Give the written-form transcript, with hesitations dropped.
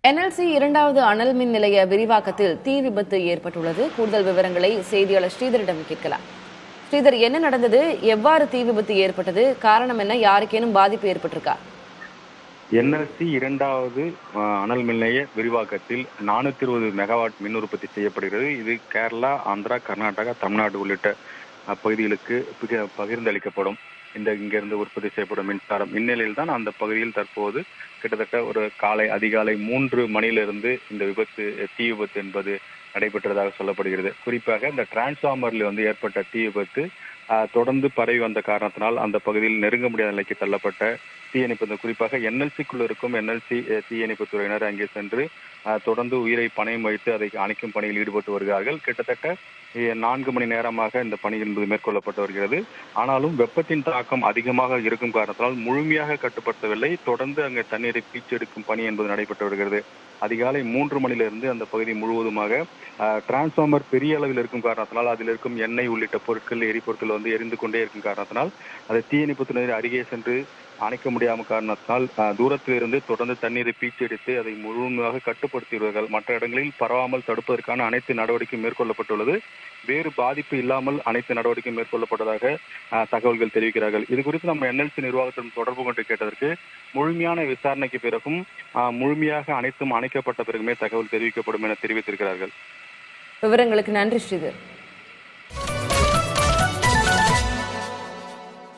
NLC இரண்டாவது அனல் மின் நிலைய விரிவாக்கத்தில் தீ விபத்து ஏற்பட்டுள்ளது. கூடுதல் விவரங்களை செய்தியாளர் ஸ்ரீதரிடம் கேட்கலாம். ஸ்ரீதர், என்ன நடந்தது? எவ்வாறு தீ விபத்து ஏற்பட்டது? காரணம் என்ன? யாருக்கேனும் பாதிப்பு ஏற்பட்டிருக்கா? NLC இரண்டாவது அனல் மின் நிலைய விரிவாக்கத்தில் 420 மெகாவாட் மின் உற்பத்தி செய்யப்படுகிறது. இது கேரளா, ஆந்திரா, கர்நாடகா, தமிழ்நாடு உள்ளிட்ட பகுதிகளுக்கு பகிர்ந்தளிக்கப்படும். இங்கிருந்து உற்பத்தி செய்யப்படும் மின்சாரம். இந்நிலையில் தான் அந்த பகுதியில் தற்போது கிட்டத்தட்ட ஒரு அதிகாலை 3 மணியிலிருந்து இந்த தீ விபத்து என்பது நடைபெற்றதாக சொல்லப்படுகிறது. குறிப்பாக இந்த டிரான்ஸ்பார்மரில் ஏற்பட்ட தீ விபத்து தொடர்ந்து பரவி வந்த காரணத்தினால் அந்த பகுதியில் நெருங்க முடியாத நிலைக்கு தள்ளப்பட்ட தீயணைப்பு, குறிப்பாக NLCக்குள் இருக்கும் NLC தீயணைப்பு துறையினர் அங்கே சென்று தொடர்ந்து உயிரை பணயம் வைத்து அதை அணைக்கும் பணியில் ஈடுபட்டு வருகிறார்கள். கிட்டத்தட்ட 4 மணி நேரமாக இந்த பணி என்பது மேற்கொள்ளப்பட்டு வருகிறது. ஆனாலும் வெப்பத்தின் தாக்கம் அதிகமாக இருக்கும் காரணத்தினால் முழுமையாக கட்டுப்படுத்தவில்லை. தொடர்ந்து அங்கே தண்ணீரை பீச்செடுக்கும் பணி என்பது நடைபெற்று வருகிறது. அதிகாலை 3 மணியிலிருந்து அந்த பகுதி முழுவதுமாக டிரான்ஸ்பார்மர் பெரிய அளவில் இருக்கும் காரணத்தினால் அதில் இருக்கும் எண்ணெய் உள்ளிட்ட பொருட்கள், எரிபொருட்கள் எரிந்து கொண்டே இருக்கும் காரணத்தினால் அதை தீயணைப்பு துறையினர் அருகே சென்று அணைக்க முடியாமல் காரணத்தினால் தூரத்தில் இருந்து தொடர்ந்து தண்ணீரை பீச்செடுத்து அதை முழுமையாக கட்டுப்படுத்தியுள்ளார்கள். மற்ற இடங்களில் பரவாமல் தடுப்பதற்கான அனைத்து நடவடிக்கையும் மேற்கொள்ளப்பட்டுள்ளது. வேறு பாதிப்பு இல்லாமல் அனைத்து நடவடிக்கையும் மேற்கொள்ளப்பட்டதாக தகவல்கள் தெரிவிக்கிறார்கள். இது குறித்து நம்ம NLC நிர்வாகத்திடம் தொடர்பு கொண்டு கேட்டதற்கு முழுமையான விசாரணைக்கு பிறகும் முழுமையாக அனைத்தும் அணைக்கப்பட்ட பிறகுமே தகவல் தெரிவிக்கப்படும் என தெரிவித்திருக்கிறார்கள். விவரங்களுக்கு நன்றி ஸ்ரீதர்.